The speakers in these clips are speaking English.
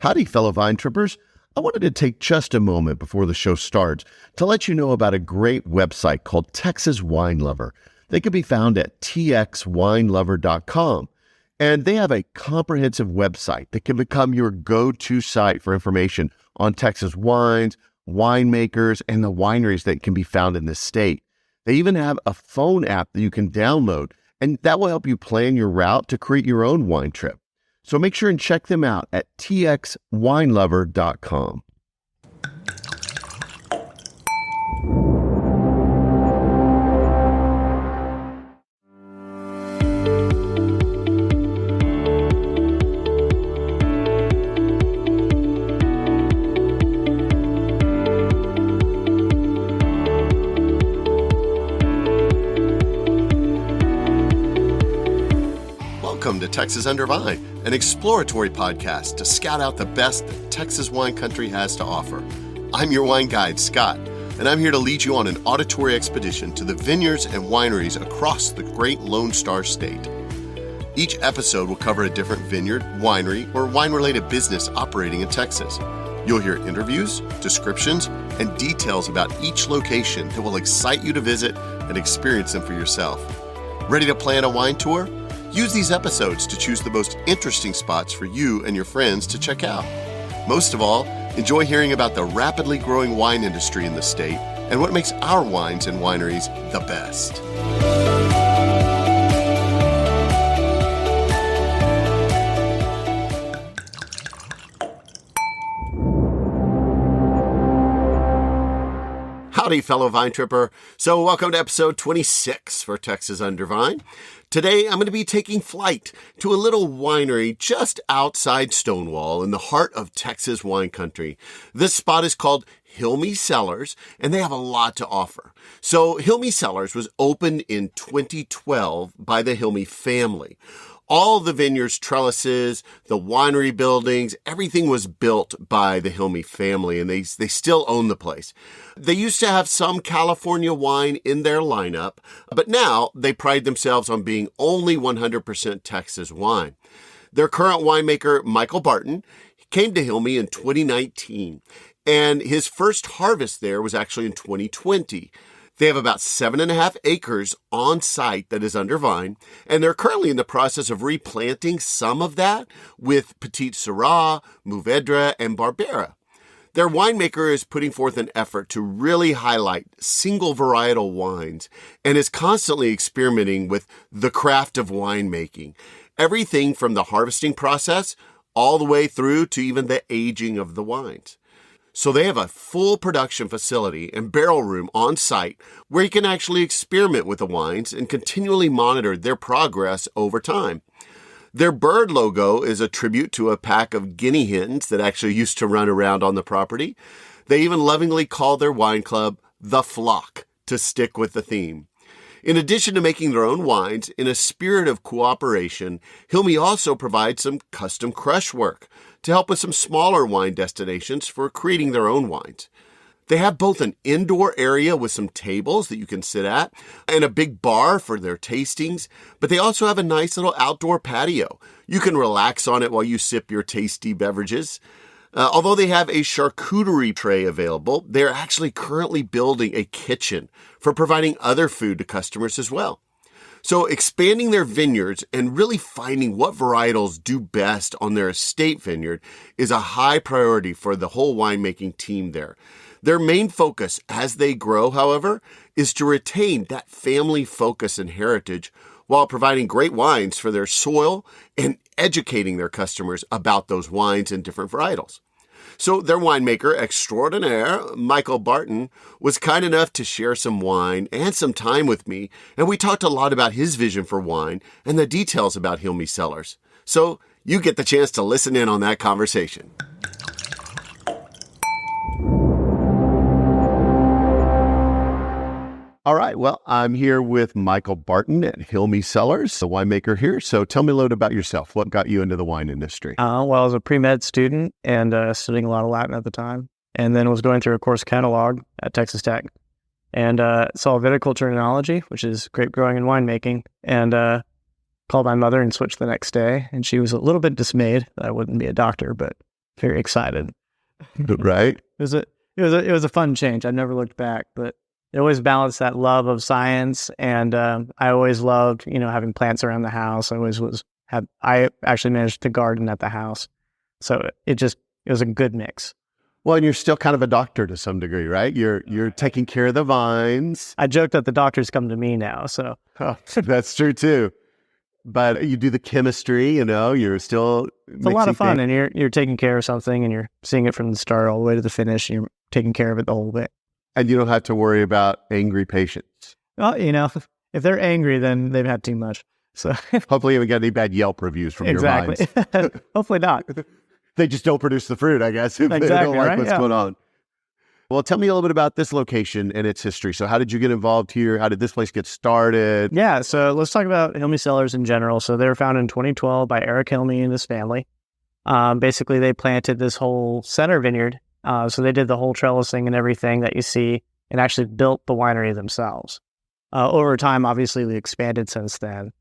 Howdy, fellow vine trippers. I wanted to take just a moment before the show starts to let you know about a great website called Texas Wine Lover. They can be found at txwinelover.com. And they have a comprehensive website that can become your go-to site for information on Texas wines, winemakers, and the wineries that can be found in this state. They even have a phone app that you can download, and that will help you plan your route to create your own wine trip. So make sure and check them out at txwinelover.com. Welcome to Texas Under Vine, an exploratory podcast to scout out the best that Texas wine country has to offer. I'm your wine guide, Scott, and I'm here to lead you on an auditory expedition to the vineyards and wineries across the great Lone Star State. Each episode will cover a different vineyard, winery, or wine-related business operating in Texas. You'll hear interviews, descriptions, and details about each location that will excite you to visit and experience them for yourself. Ready to plan a wine tour? Use these episodes to choose the most interesting spots for you and your friends to check out. Most of all, enjoy hearing about the rapidly growing wine industry in the state and what makes our wines and wineries the best. Howdy, fellow vine tripper. So welcome to episode 26 for Texas Under Vine. Today, I'm going to be taking flight to a little winery just outside Stonewall in the heart of Texas wine country. This spot is called Hilmy Cellars, and they have a lot to offer. So Hilmy Cellars was opened in 2012 by the Hilmy family. All the vineyards, trellises, the winery buildings, everything was built by the Hilmy family, and they still own the place. They used to have some California wine in their lineup, but now they pride themselves on being only 100% Texas wine. Their current winemaker, Michael Barton, came to Hilmy in 2019, and his first harvest there was actually in 2020. They have about 7.5 acres on site that is under vine, and they're currently in the process of replanting some of that with Petite Syrah, Mourvedre, and Barbera. Their winemaker is putting forth an effort to really highlight single varietal wines and is constantly experimenting with the craft of winemaking. Everything from the harvesting process all the way through to even the aging of the wines. So they have a full production facility and barrel room on site where you can actually experiment with the wines and continually monitor their progress over time. Their bird logo is a tribute to a pack of guinea hens that actually used to run around on the property. They even lovingly call their wine club the Flock to stick with the theme. In addition to making their own wines, in a spirit of cooperation, Hilmy also provides some custom crush work to help with some smaller wine destinations for creating their own wines. They have both an indoor area with some tables that you can sit at and a big bar for their tastings, but they also have a nice little outdoor patio. You can relax on it while you sip your tasty beverages. Although they have a charcuterie tray available, they're actually currently building a kitchen for providing other food to customers as well. So expanding their vineyards and really finding what varietals do best on their estate vineyard is a high priority for the whole winemaking team there. Their main focus as they grow, however, is to retain that family focus and heritage while providing great wines for their soil and educating their customers about those wines and different varietals. So their winemaker extraordinaire, Michael Barton, was kind enough to share some wine and some time with me, and we talked a lot about his vision for wine and the details about Hilmy Cellars. So you get the chance to listen in on that conversation. All right, well, I'm here with Michael Barton at Hilmy Cellars, the winemaker here. So tell me a little about yourself. What got you into the wine industry? Well, I was a pre-med student and studying a lot of Latin at the time, and then was going through a course catalog at Texas Tech, and saw viticulture and enology, which is grape growing and winemaking, and called my mother and switched the next day. And she was a little bit dismayed that I wouldn't be a doctor, but very excited. Right? It was a fun change. I never looked back, but it always balanced that love of science, and I always loved, having plants around the house. I actually managed to garden at the house, so it was a good mix. Well, and you're still kind of a doctor to some degree, right? You're taking care of the vines. I joke that the doctors come to me now, so That's true too. But you do the chemistry, you're still it's a lot of fun, and you're taking care of something, and you're seeing it from the start all the way to the finish, and you're taking care of it the whole way. And you don't have to worry about angry patients. Well, if they're angry, then they've had too much. So hopefully you haven't got any bad Yelp reviews from your vines. Hopefully not. They just don't produce the fruit, I guess, if they don't like what's going on. Well, tell me a little bit about this location and its history. So how did you get involved here? How did this place get started? Yeah, so let's talk about Hilmy Cellars in general. So they were founded in 2012 by Eric Hilmy and his family. Basically, they planted this whole center vineyard. So they did the whole trellising and everything that you see, and actually built the winery themselves. Over time, obviously, we expanded since then.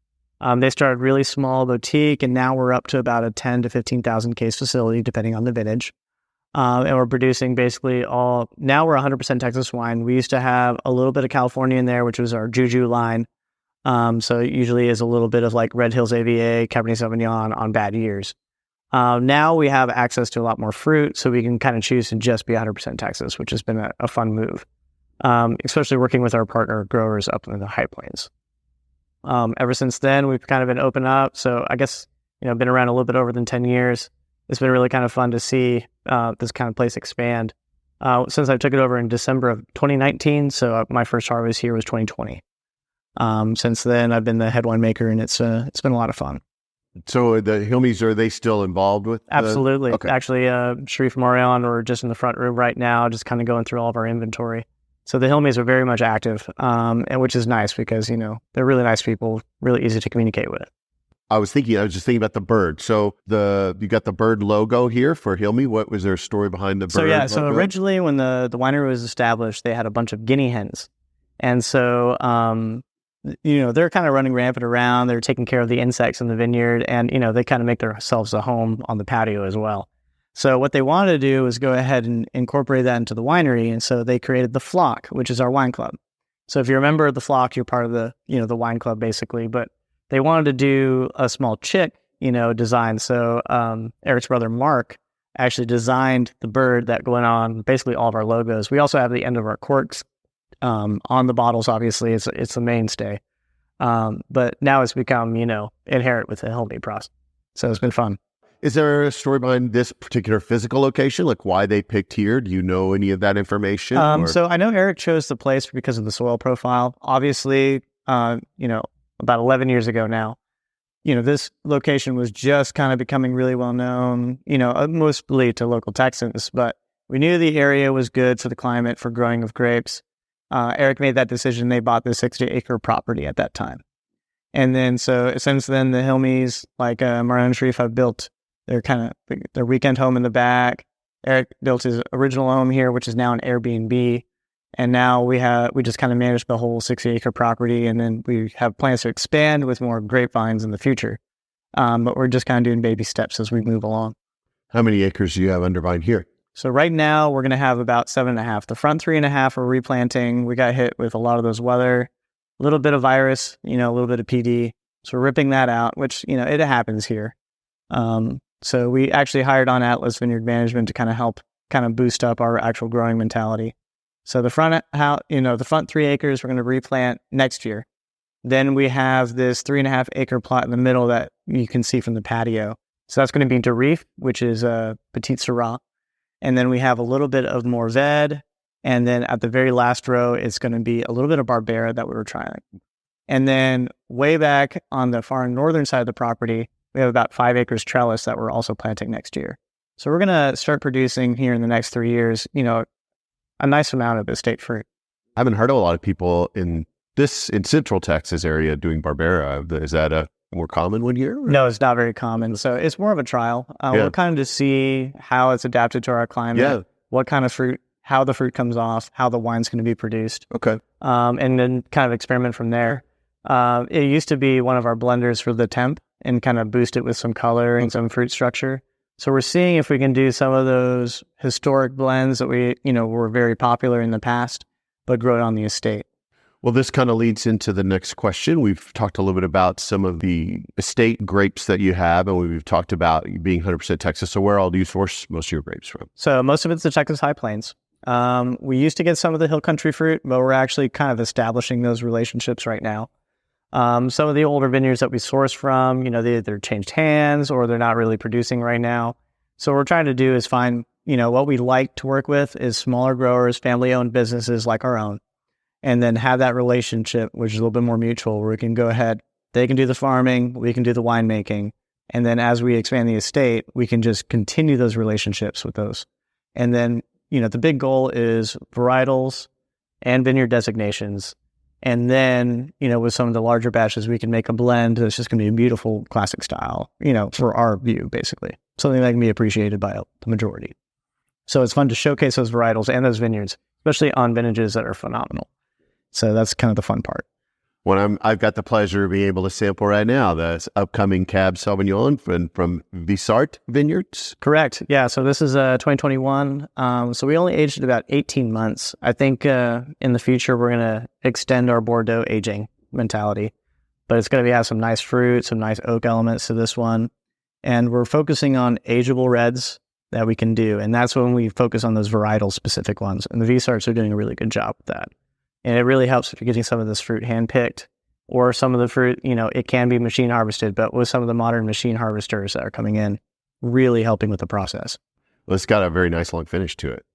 They started really small boutique, and now we're up to about a 10 to 15,000 case facility, depending on the vintage. And we're producing basically now we're 100% Texas wine. We used to have a little bit of California in there, which was our Juju line. So it usually is a little bit of like Red Hills AVA, Cabernet Sauvignon on bad years. Now we have access to a lot more fruit, so we can kind of choose to just be 100% Texas, which has been a fun move, especially working with our partner growers up in the High Plains. Ever since then, we've kind of been open up. So I guess, been around a little bit over than 10 years. It's been really kind of fun to see this kind of place expand. Since I took it over in December of 2019, so my first harvest here was 2020. Since then, I've been the head winemaker, and it's been a lot of fun. So the Hilmys, are they still involved with? Absolutely. Okay. Actually, Sharif and Marion are just in the front room right now, just kind of going through all of our inventory. So the Hilmys are very much active, and which is nice because, they're really nice people, really easy to communicate with. I was just thinking about the bird. So you got the bird logo here for Hilmy. What was their story behind the bird? So originally when the winery was established, they had a bunch of guinea hens. And so, they're kind of running rampant around. They're taking care of the insects in the vineyard, and, they kind of make themselves a home on the patio as well. So what they wanted to do was go ahead and incorporate that into the winery. And so they created the Flock, which is our wine club. So if you remember the Flock, you're part of the, the wine club basically, but they wanted to do a small chick, design. So Eric's brother, Mark, actually designed the bird that went on basically all of our logos. We also have the end of our corks on the bottles. Obviously, it's a mainstay. But now it's become, inherent with the Hilmy process. So it's been fun. Is there a story behind this particular physical location, like why they picked here? Do you know any of that information? So I know Eric chose the place because of the soil profile. Obviously, about 11 years ago now, this location was just kind of becoming really well known, mostly to local Texans, but we knew the area was good for the climate for growing of grapes. Eric made that decision. They bought the 60-acre property at that time. And then, so since then, the Hilmys, like Marion and Sharif, have built their weekend home in the back. Eric built his original home here, which is now an Airbnb. And now we just kind of manage the whole 60-acre property. And then we have plans to expand with more grapevines in the future. But we're just kind of doing baby steps as we move along. How many acres do you have under vine here? So right now we're going to have about 7.5. The front 3.5 are replanting. We got hit with a lot of those weather, a little bit of virus, a little bit of PD. So we're ripping that out, which, it happens here. So we actually hired on Atlas Vineyard Management to kind of help kind of boost up our actual growing mentality. So the front 3 acres, we're going to replant next year. Then we have this 3.5 acre plot in the middle that you can see from the patio. So that's going to be Darif, which is a Petite Syrah. And then we have a little bit of Mourvèdre. And then at the very last row, it's going to be a little bit of Barbera that we were trying. And then way back on the far northern side of the property, we have about 5 acres trellis that we're also planting next year. So we're going to start producing here in the next 3 years, a nice amount of estate fruit. I haven't heard of a lot of people in Central Texas area doing Barbera. Is that a more common one here? Or? No, it's not very common. So it's more of a trial. We're kind of to see how it's adapted to our climate, what kind of fruit, how the fruit comes off, how the wine's going to be produced. Okay. And then kind of experiment from there. It used to be one of our blenders for the temp and kind of boost it with some color and some fruit structure. So we're seeing if we can do some of those historic blends that were very popular in the past, but grow it on the estate. Well, this kind of leads into the next question. We've talked a little bit about some of the estate grapes that you have, and we've talked about being 100% Texas. So where all do you source most of your grapes from? So most of it's the Texas High Plains. We used to get some of the hill country fruit, but we're actually kind of establishing those relationships right now. Some of the older vineyards that we source from, they either changed hands or they're not really producing right now. So what we're trying to do is find, what we like to work with is smaller growers, family-owned businesses like our own, and then have that relationship, which is a little bit more mutual, where we can go ahead, they can do the farming, we can do the winemaking, and then as we expand the estate, we can just continue those relationships with those. And then, the big goal is varietals and vineyard designations. And then, with some of the larger batches, we can make a blend that's just going to be a beautiful classic style, for our view, basically. Something that can be appreciated by the majority. So it's fun to showcase those varietals and those vineyards, especially on vintages that are phenomenal. So that's kind of the fun part. I've got the pleasure of being able to sample right now the upcoming Cab Sauvignon from Vissart Vineyards. Correct. Yeah. So this is 2021. So we only aged it about 18 months. I think in the future, we're going to extend our Bordeaux aging mentality, but it's going to have some nice fruit, some nice oak elements to this one. And we're focusing on ageable reds that we can do. And that's when we focus on those varietal specific ones. And the Vissarts are doing a really good job with that. And it really helps if you're getting some of this fruit hand-picked, or some of the fruit, it can be machine harvested, but with some of the modern machine harvesters that are coming in, really helping with the process. Well, it's got a very nice long finish to it.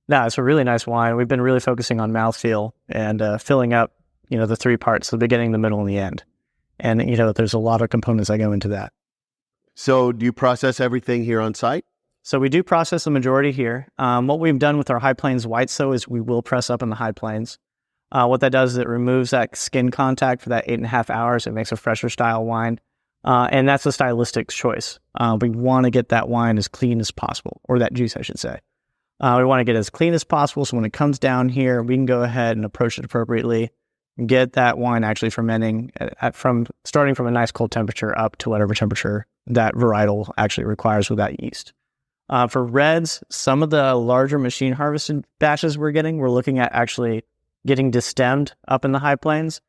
No, it's a really nice wine. We've been really focusing on mouthfeel and filling up, the three parts, the beginning, the middle, and the end. And, there's a lot of components that go into that. So do you process everything here on site? So we do process the majority here. What we've done with our High Plains whites, though, is we will press up in the High Plains. What that does is it removes that skin contact for that 8.5 hours. It makes a fresher style wine. And that's a stylistic choice. We want to get that wine as clean as possible, or that juice, I should say. We want to get it as clean as possible, so when it comes down here, we can go ahead and approach it appropriately, and get that wine actually fermenting starting from a nice cold temperature up to whatever temperature that varietal actually requires with that yeast. For reds, some of the larger machine harvested batches we're looking at actually getting destemmed up in the High Plains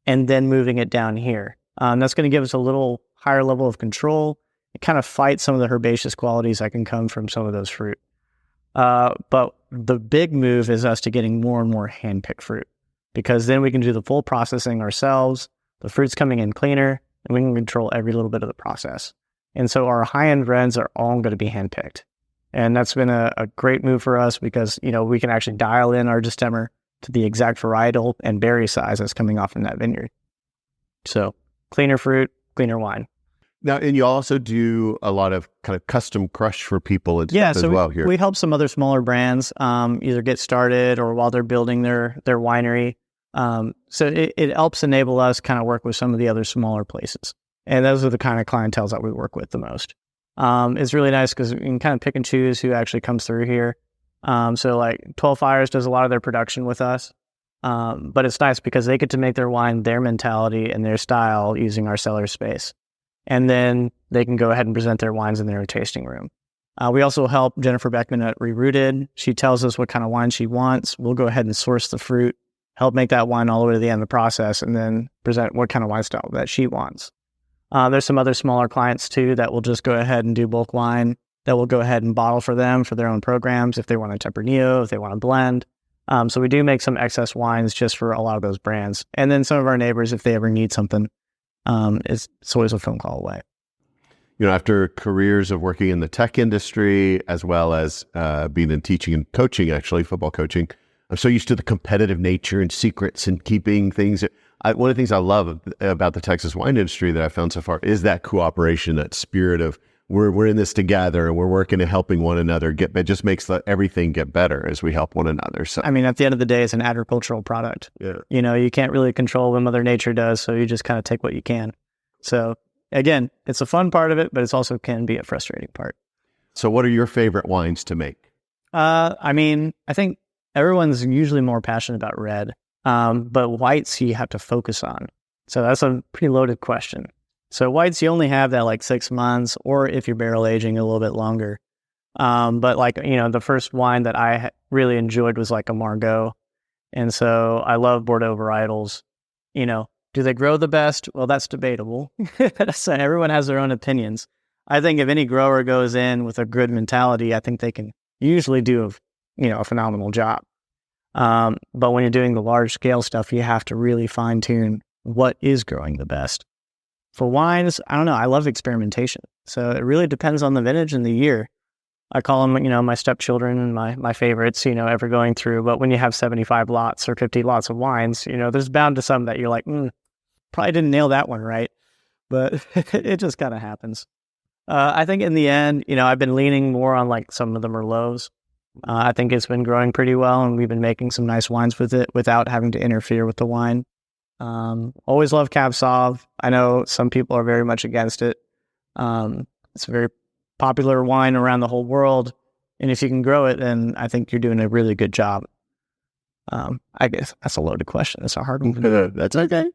and then moving it down here. That's going to give us a little higher level of control. It kind of fights some of the herbaceous qualities that can come from some of those fruit. But the big move is us to getting more and more hand-picked fruit, because then we can do the full processing ourselves. The fruit's coming in cleaner, and we can control every little bit of the process. And so our high-end reds are all going to be hand-picked. And that's been a great move for us because, we can actually dial in our destemmer to the exact varietal and berry size that's coming off in that vineyard. So cleaner fruit, cleaner wine. Now, and you also do a lot of kind of custom crush for people and stuff as well here. We help some other smaller brands either get started or while they're building their winery. So it helps enable us kind of work with some of the other smaller places. And those are the kind of clientels that we work with the most. It's really nice because we can kind of pick and choose who actually comes through here. So like 12 Fires does a lot of their production with us. But it's nice because they get to make their wine, their mentality and their style using our cellar space. And then they can go ahead and present their wines in their tasting room. We also help Jennifer Beckman at Rerooted. She tells us what kind of wine she wants. We'll go ahead and source the fruit, help make that wine all the way to the end of the process, and then present what kind of wine style that she wants. There's some other smaller clients too that will just go ahead and do bulk wine, that will go ahead and bottle for them for their own programs if they want a Tempranillo, if they want to blend. So we do make some excess wines just for a lot of those brands. And then some of our neighbors, if they ever need something, it's always a phone call away. After careers of working in the tech industry, as well as being in teaching and coaching, actually, football coaching, I'm so used to the competitive nature and secrets and keeping things. One of the things I love about the Texas wine industry that I've found so far is that cooperation, that spirit of we're in this together and we're working and helping one another get. It just makes everything get better as we help one another. So I mean, at the end of the day, it's an agricultural product. Yeah. You can't really control what Mother Nature does, so you just kind of take what you can. So again, it's a fun part of it, but it's also can be a frustrating part. So what are your favorite wines to make? I think everyone's usually more passionate about red, but whites you have to focus on. So that's a pretty loaded question. So whites, you only have that like 6 months, or if you're barrel aging a little bit longer. But like, the first wine that I really enjoyed was like a Margaux. And so I love Bordeaux varietals. Do they grow the best? Well, that's debatable. So everyone has their own opinions. I think if any grower goes in with a good mentality, I think they can usually do a phenomenal job. But when you're doing the large scale stuff, you have to really fine tune what is growing the best. For wines, I don't know. I love experimentation. So it really depends on the vintage and the year. I call them, my stepchildren and my favorites, ever going through. But when you have 75 lots or 50 lots of wines, there's bound to some that you're like, probably didn't nail that one right. But it just kind of happens. I think in the end, I've been leaning more on like some of the Merlots. I think it's been growing pretty well, and we've been making some nice wines with it without having to interfere with the wine. Always love Cab Sauv. I know some people are very much against it. It's a very popular wine around the whole world, and if you can grow it, then I think you're doing a really good job. I guess that's a loaded question. It's a hard one. That's okay.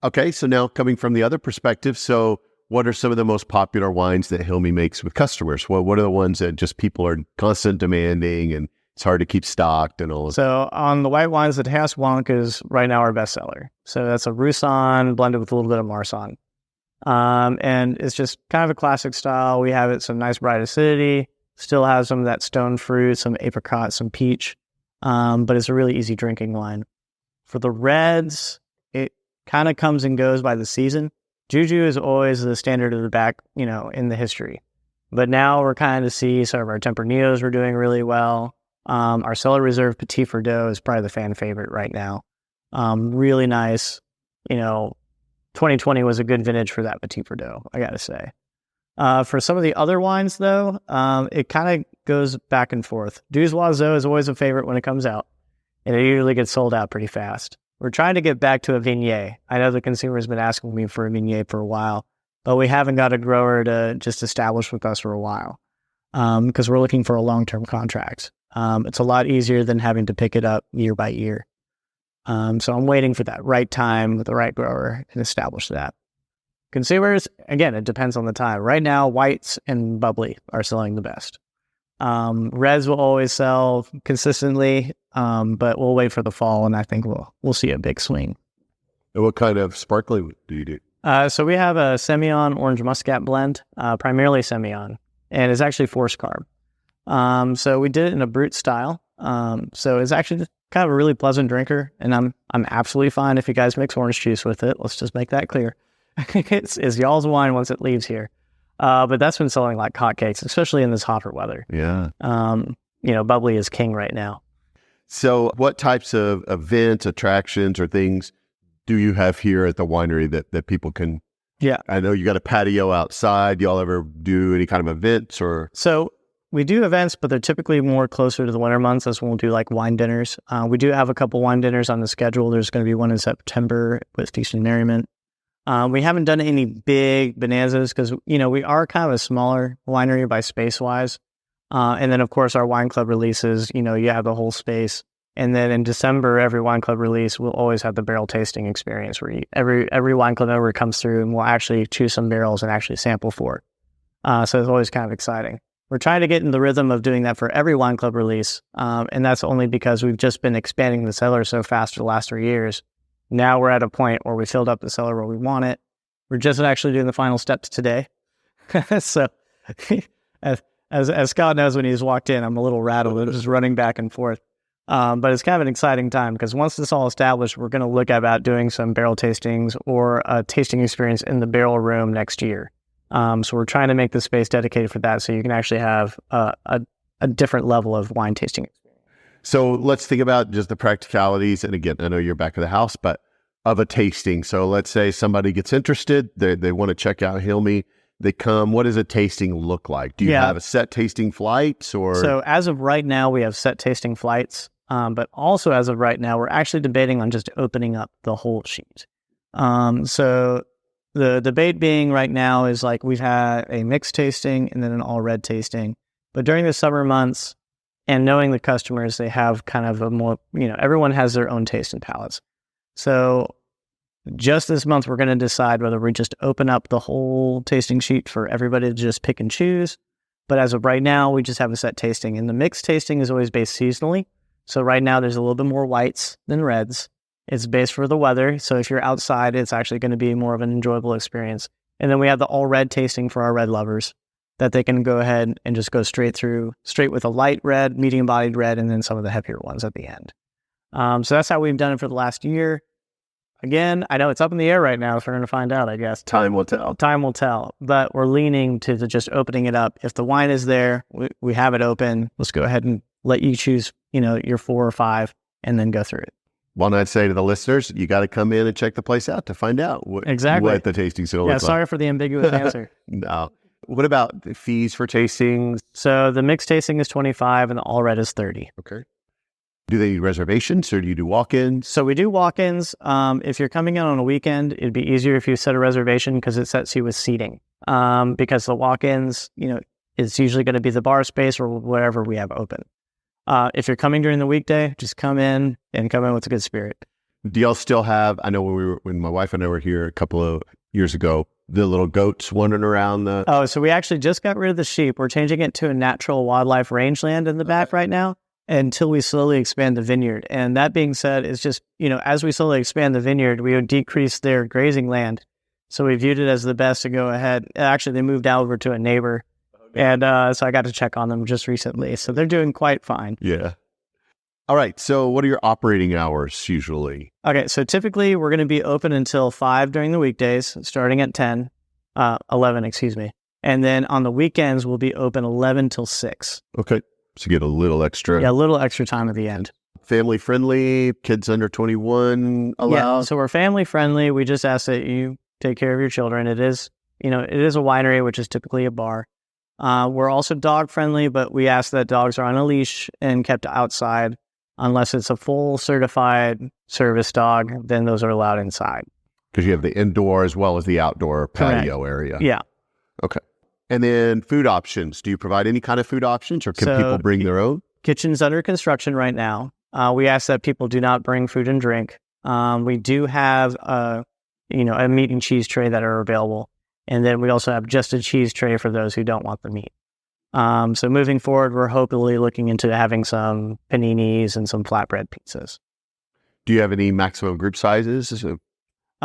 Okay, so now coming from the other perspective, so what are some of the most popular wines that Hilmy makes with customers? What are the ones that just people are constant demanding and it's hard to keep stocked and all of that? So on the white wines, the Task Blanc is right now our bestseller. So that's a Roussanne blended with a little bit of Marsanne. And it's just kind of a classic style. We have it some nice bright acidity, still has some of that stone fruit, some apricot, some peach. But it's a really easy drinking wine. For the reds, it kind of comes and goes by the season. Juju is always the standard of the back, in the history. But now we're kind of see some of our Tempernios were doing really well. Our Cellar Reserve Petit Verdot is probably the fan favorite right now. Really nice. 2020 was a good vintage for that Petit Verdot, I got to say. For some of the other wines, though, it kind of goes back and forth. Douze Oiseaux is always a favorite when it comes out, and it usually gets sold out pretty fast. We're trying to get back to a Viognier. I know the consumer has been asking me for a Viognier for a while, but we haven't got a grower to just establish with us for a while because we're looking for a long-term contract. It's a lot easier than having to pick it up year by year. So I'm waiting for that right time with the right grower and establish that. Consumers, again, it depends on the time. Right now, whites and bubbly are selling the best. Reds will always sell consistently, but we'll wait for the fall, and I think we'll see a big swing. And what kind of sparkling do you do? So we have a Semillon Orange Muscat blend, primarily Semillon, and it's actually forced carb. So we did it in a brut style. So it's actually just kind of a really pleasant drinker, and I'm absolutely fine if you guys mix orange juice with it. Let's just make that clear. It's y'all's wine once it leaves here. But that's been selling like hotcakes, especially in this hotter weather. Yeah. Bubbly is king right now. So what types of events, attractions, or things do you have here at the winery that people can? Yeah. I know you got a patio outside. Do y'all ever do any kind of events or? So we do events, but they're typically more closer to the winter months. That's when we'll do like wine dinners. We do have a couple wine dinners on the schedule. There's going to be one in September with Feast and Merriment. We haven't done any big bonanzas because, we are kind of a smaller winery by space-wise. And then, of course, our wine club releases, you have the whole space. And then in December, every wine club release, we'll always have the barrel tasting experience where every wine club member comes through and we'll actually choose some barrels and actually sample for it. So it's always kind of exciting. We're trying to get in the rhythm of doing that for every wine club release. And that's only because we've just been expanding the cellar so fast for the last 3 years. Now we're at a point where we filled up the cellar where we want it. We're just actually doing the final steps today. So as Scott knows, when he's walked in, I'm a little rattled. I'm just running back and forth. But it's kind of an exciting time because once this all established, we're going to look about doing some barrel tastings or a tasting experience in the barrel room next year. So we're trying to make the space dedicated for that so you can actually have a different level of wine tasting experience. So let's think about just the practicalities. And again, I know you're back of the house, but of a tasting. So let's say somebody gets interested. They want to check out Hilmy. They come. What does a tasting look like? Do you have a set tasting flights or? So as of right now, we have set tasting flights. But also as of right now, we're actually debating on just opening up the whole sheet. So the debate being right now is like we've had a mixed tasting and then an all red tasting. But during the summer months and knowing the customers, they have kind of a more, everyone has their own taste and palates. So Just this month, we're going to decide whether we just open up the whole tasting sheet for everybody to just pick and choose. But as of right now, we just have a set tasting. And the mixed tasting is always based seasonally. So right now, there's a little bit more whites than reds. It's based for the weather. So if you're outside, it's actually going to be more of an enjoyable experience. And then we have the all red tasting for our red lovers that they can go ahead and just go straight with a light red, medium bodied red, and then some of the heavier ones at the end. So that's how we've done it for the last year. Again, I know it's up in the air right now, so we're going to find out, I guess. Time will tell. Time will tell. But we're leaning to just opening it up. If the wine is there, we have it open. Let's go ahead and let you choose, your 4 or 5, and then go through it. Well, I'd say to the listeners, you got to come in and check the place out to find out what the tasting's going to look like. Sorry for the ambiguous answer. No. What about the fees for tastings? So the mixed tasting is $25 and the all red is $30. Okay. Do they need reservations or do you do walk-ins? So we do walk-ins. If you're coming in on a weekend, it'd be easier if you set a reservation because it sets you with seating. Because the walk-ins, it's usually going to be the bar space or whatever we have open. If you're coming during the weekday, just come in with a good spirit. Do y'all still have, I know when my wife and I were here a couple of years ago, the little goats wandering around the... Oh, so we actually just got rid of the sheep. We're changing it to a natural wildlife rangeland in the back right now until we slowly expand the vineyard. And that being said, it's just, as we slowly expand the vineyard, we would decrease their grazing land. So we viewed it as the best to go ahead. Actually, they moved over to a neighbor. And so I got to check on them just recently. So they're doing quite fine. Yeah. All right. So what are your operating hours usually? Okay. So typically we're going to be open until 5 during the weekdays, starting at 11, excuse me. And then on the weekends, we'll be open 11 till 6. Okay. So you get a little extra. Yeah, a little extra time at the end. Family friendly, kids under 21 allowed? Yeah, so we're family friendly. We just ask that you take care of your children. It is a winery, which is typically a bar. We're also dog friendly, but we ask that dogs are on a leash and kept outside. Unless it's a full certified service dog, then those are allowed inside. Because you have the indoor as well as the outdoor patio area. Yeah. Okay. And then food options. Do you provide any kind of food options or can people bring their own? Kitchen's under construction right now. We ask that people do not bring food and drink. We do have a meat and cheese tray that are available. And then we also have just a cheese tray for those who don't want the meat. So moving forward, we're hopefully looking into having some paninis and some flatbread pizzas. Do you have any maximum group sizes?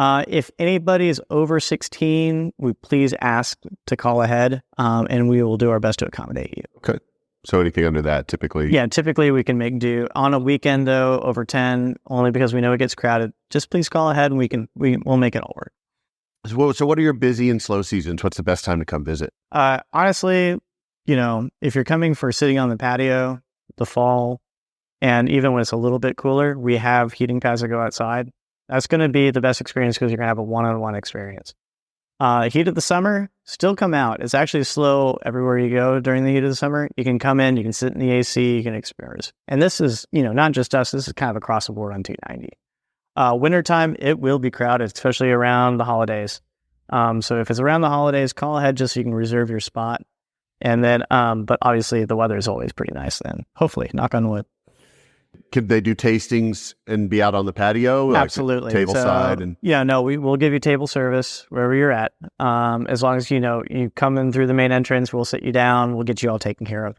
If anybody is over 16, we please ask to call ahead, and we will do our best to accommodate you. Okay. So anything under that, typically? Yeah, typically we can make do. On a weekend, though, over 10, only because we know it gets crowded, just please call ahead and we'll make it all work. So what are your busy and slow seasons? What's the best time to come visit? Honestly, if you're coming for sitting on the patio, the fall, and even when it's a little bit cooler, we have heating pads that go outside. That's going to be the best experience because you're going to have a one-on-one experience. Heat of the summer, still come out. It's actually slow everywhere you go during the heat of the summer. You can come in, you can sit in the AC, you can experience. And this is, not just us, this is kind of across the board on 290. Wintertime, it will be crowded, especially around the holidays. So if it's around the holidays, call ahead just so you can reserve your spot. And then, but obviously the weather is always pretty nice then. Hopefully, knock on wood. Could they do tastings and be out on the patio? Absolutely. Like tableside? We'll give you table service wherever you're at. As long as, you come in through the main entrance, we'll sit you down. We'll get you all taken care of.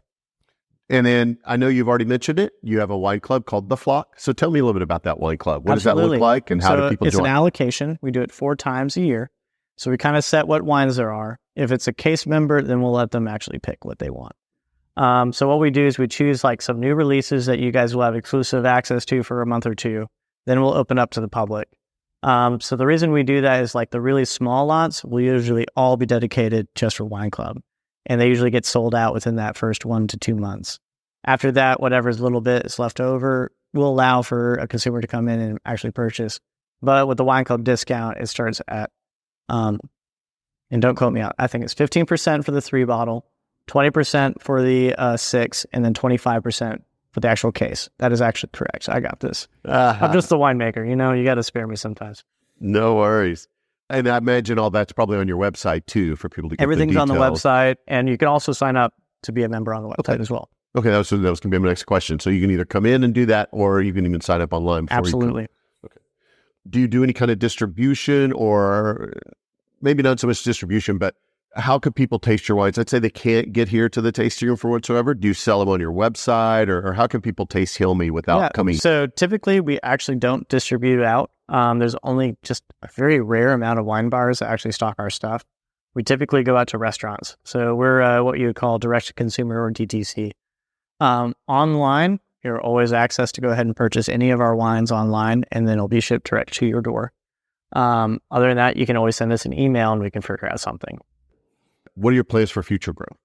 And then I know you've already mentioned it. You have a wine club called The Flock. So tell me a little bit about that wine club. What does that look like and how do people join? It's an allocation. We do it 4 times a year. So we kind of set what wines there are. If it's a case member, then we'll let them actually pick what they want. So what we do is we choose like some new releases that you guys will have exclusive access to for a month or two. Then we'll open up to the public. So the reason we do that is like the really small lots will usually all be dedicated just for wine club. And they usually get sold out within that first 1 to 2 months. After that, whatever's little bit is left over, we'll allow for a consumer to come in and actually purchase. But with the wine club discount, it starts at, and don't quote me out, I think it's 15% for the 3 bottle, 20% for the 6, and then 25% for the actual case. That is actually correct. I got this. I'm just the winemaker. You got to spare me sometimes. No worries. And I imagine all that's probably on your website too for people to get Everything's the on the website, and you can also sign up to be a member on the website as well. Okay, that was going to be my next question. So you can either come in and do that, or you can even sign up online. Absolutely. Okay. do you do any kind of distribution, or maybe not so much distribution, but how could people taste your wines? Let's say they can't get here to the tasting room for whatsoever. Do you sell them on your website, or how can people taste Hilmy without coming? So typically we actually don't distribute out. There's only just a very rare amount of wine bars that actually stock our stuff. We typically go out to restaurants. So we're what you would call direct to consumer, or DTC. Online, you're always access to go ahead and purchase any of our wines online, and then it'll be shipped direct to your door. Other than that, you can always send us an email and we can figure out something. What are your plans for future growth?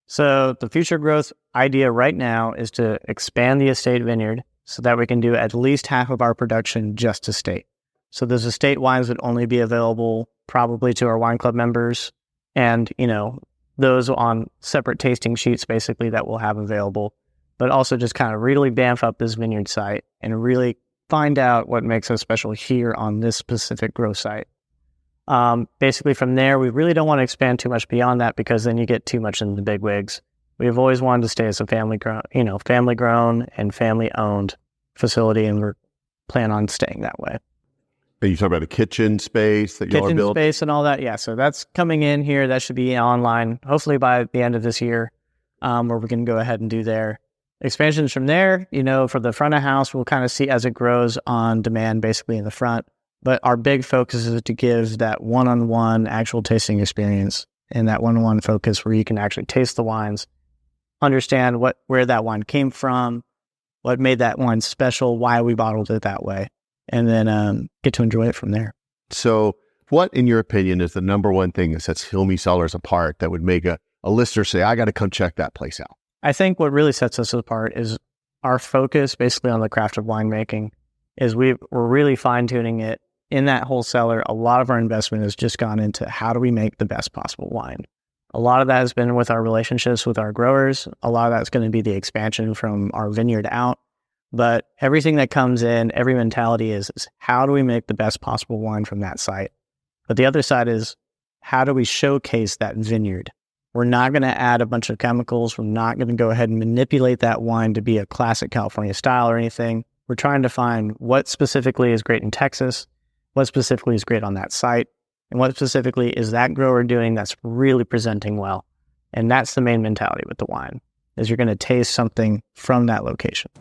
So the future growth idea right now is to expand the estate vineyard so that we can do at least half of our production just estate. So those estate wines would only be available probably to our wine club members, and, those on separate tasting sheets basically that we'll have available, but also just kind of really bamf up this vineyard site and really find out what makes us special here on this specific grow site. Basically from there, we really don't want to expand too much beyond that, because then you get too much in the big wigs. We've always wanted to stay as a family grown and family owned facility, and we're plan on staying that way. Are you talking about a kitchen space that y'all are building? Kitchen space and all that, yeah. So that's coming in here. That should be online, hopefully by the end of this year, where we can go ahead and do there. Expansions from there, for the front of house, we'll kind of see as it grows on demand, basically in the front. But our big focus is to give that one-on-one actual tasting experience, and that one-on-one focus where you can actually taste the wines, understand where that wine came from, what made that wine special, why we bottled it that way, and then get to enjoy it from there. So what, in your opinion, is the number one thing that sets Hilmy Cellars apart that would make a listener say, I got to come check that place out? I think what really sets us apart is our focus basically on the craft of winemaking. Is we're really fine-tuning it. In that whole cellar, a lot of our investment has just gone into how do we make the best possible wine. A lot of that has been with our relationships with our growers. A lot of that's going to be the expansion from our vineyard out. But everything that comes in, every mentality is how do we make the best possible wine from that site? But the other side is how do we showcase that vineyard? We're not going to add a bunch of chemicals. We're not going to go ahead and manipulate that wine to be a classic California style or anything. We're trying to find what specifically is great in Texas, what specifically is great on that site, and what specifically is that grower doing that's really presenting well. And that's the main mentality with the wine, is you're going to taste something from that location.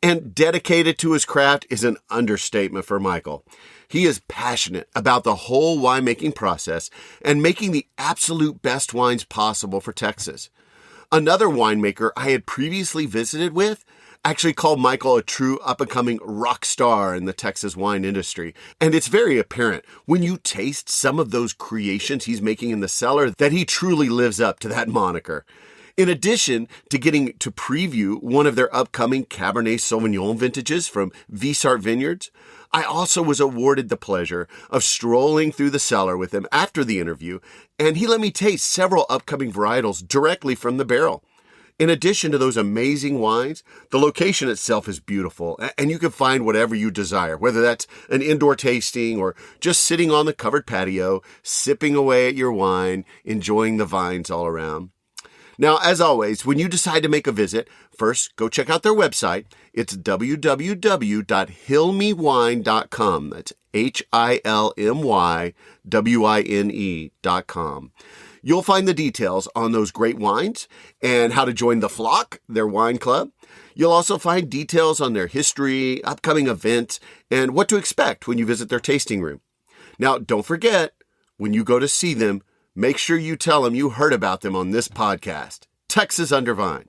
And dedicated to his craft is an understatement for Michael. He is passionate about the whole winemaking process and making the absolute best wines possible for Texas. Another winemaker I had previously visited with actually called Michael a true up-and-coming rock star in the Texas wine industry. And it's very apparent when you taste some of those creations he's making in the cellar that he truly lives up to that moniker. In addition to getting to preview one of their upcoming Cabernet Sauvignon vintages from Vsart Vineyards, I also was awarded the pleasure of strolling through the cellar with him after the interview, and he let me taste several upcoming varietals directly from the barrel. In addition to those amazing wines, the location itself is beautiful, and you can find whatever you desire, whether that's an indoor tasting or just sitting on the covered patio, sipping away at your wine, enjoying the vines all around. Now, as always, when you decide to make a visit, first go check out their website. It's www.hilmywine.com. That's HILMYWINE.com. You'll find the details on those great wines and how to join the Flock, their wine club. You'll also find details on their history, upcoming events, and what to expect when you visit their tasting room. Now, don't forget, when you go to see them, make sure you tell them you heard about them on this podcast, Texas Under Vine.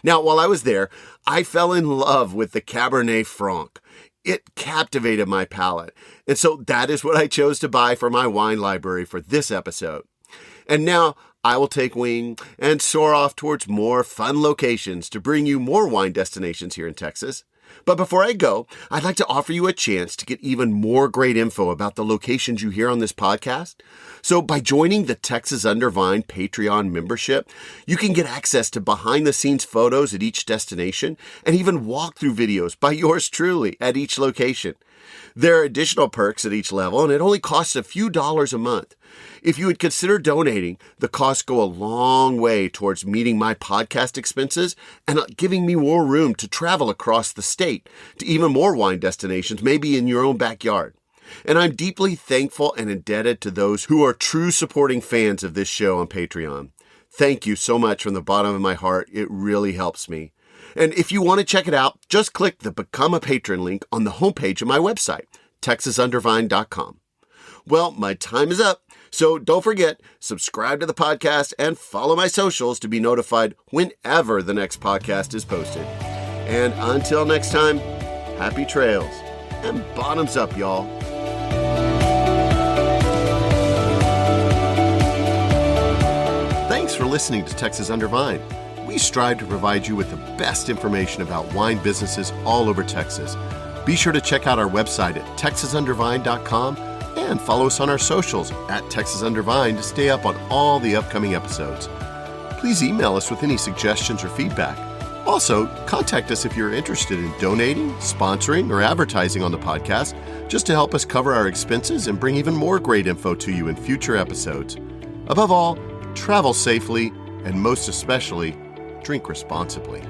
Now, while I was there, I fell in love with the Cabernet Franc. It captivated my palate. And so that is what I chose to buy for my wine library for this episode. And now I will take wing and soar off towards more fun locations to bring you more wine destinations here in Texas. But before I go, I'd like to offer you a chance to get even more great info about the locations you hear on this podcast. So by joining the Texas Under Vine Patreon membership, you can get access to behind-the-scenes photos at each destination and even walkthrough videos by yours truly at each location. There are additional perks at each level, and it only costs a few dollars a month. If you would consider donating, the costs go a long way towards meeting my podcast expenses and giving me more room to travel across the state to even more wine destinations, maybe in your own backyard. And I'm deeply thankful and indebted to those who are true supporting fans of this show on Patreon. Thank you so much from the bottom of my heart. It really helps me. And if you want to check it out, just click the Become a Patron link on the homepage of my website, texasundervine.com. Well, my time is up, so don't forget, subscribe to the podcast and follow my socials to be notified whenever the next podcast is posted. And until next time, happy trails and bottoms up, y'all. Thanks for listening to Texas Under Vine. We strive to provide you with the best information about wine businesses all over Texas. Be sure to check out our website at texasundervine.com and follow us on our socials at Texas Under Vine to stay up on all the upcoming episodes. Please email us with any suggestions or feedback. Also, contact us if you're interested in donating, sponsoring, or advertising on the podcast, just to help us cover our expenses and bring even more great info to you in future episodes. Above all, travel safely, and most especially, drink responsibly.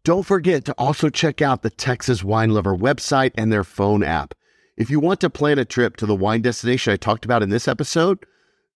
Don't forget to also check out the Texas Wine Lover website and their phone app. If you want to plan a trip to the wine destination I talked about in this episode,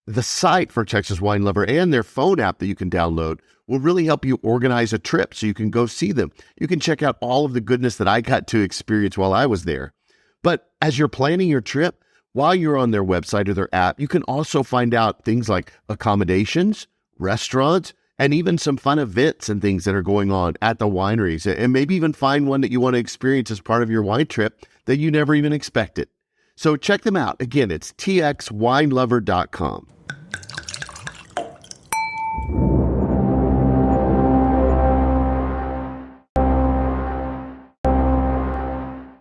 the site for Texas Wine Lover and their phone app that you can download will really help you organize a trip so you can go see them. You can check out all of the goodness that I got to experience while I was there. But as you're planning your trip, while you're on their website or their app, you can also find out things like accommodations, restaurants, and even some fun events and things that are going on at the wineries, and maybe even find one that you want to experience as part of your wine trip that you never even expected. So check them out. Again, it's txwinelover.com.